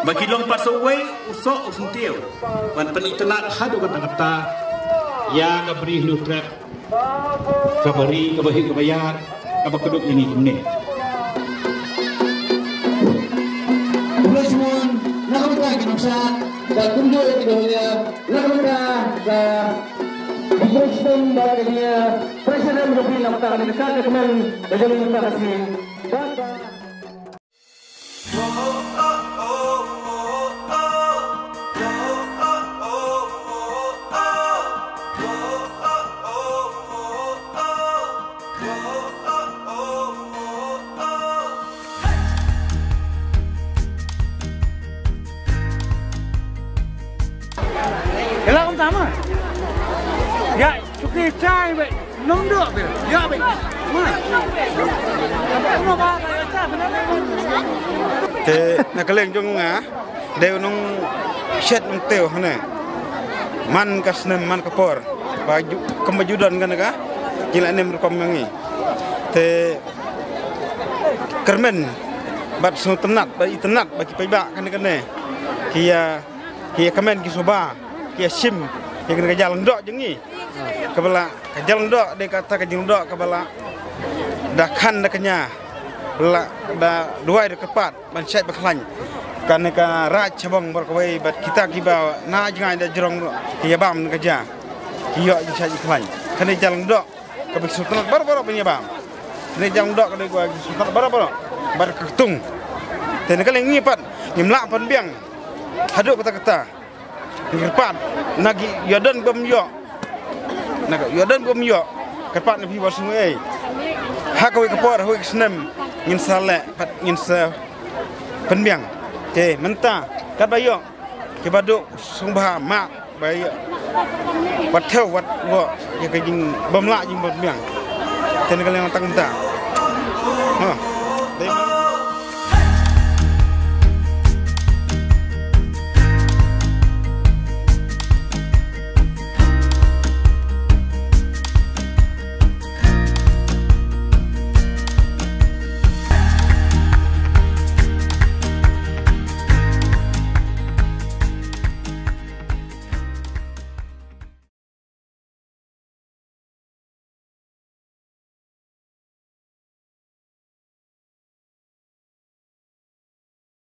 Bagi lompat sewai usok usuntil wan penitenak hadu kata-kata yang beri nutrak kabari kabahi kabayar kabakeduk ini ini Ulasmun nakamta kinamsat da kunjo itidonya nakamta da Bukostum bagainya Presiden Republik Namata Indonesia dengan dengan kasih Bapak Là ông Tám à? Dạ, chụp cái chai vậy, nóng được vậy, dạ vậy. Thế là cái lệnh trong ngã đều nông set nông teo hả nè man kasnem man kapor và kemajudan kan ka jila nem rekom mangi te kermen bat so tenat ba itenat bagi paiba kan ne kia kamen ki soba kia sim yang kena jalan dok jengi kebala jalan dok dia kata ke jalan dok kebala dah kan dah kenya la dah dua dah kepat ban set baklan kan ka raj cabang berkawai bat kita kiba na jangan ada jerong kia bam kerja kia set baklan kan jalan dok ke sultan baru-baru punya bam ni jalan dok ke gua sultan baru-baru bar ketung dan kalau ngipat ngimlak pan biang haduk kata-kata ngipat nagi yodan bom yo naga yodan bom yo kepat nabi wasu hakawi kapor hawi snem ngin sale pat ngin sa penbiang te menta kat bayo ke baduk sumbah mak bayo wat theu wat go ya ke jing bom la jing penbiang ten kale tang ta ha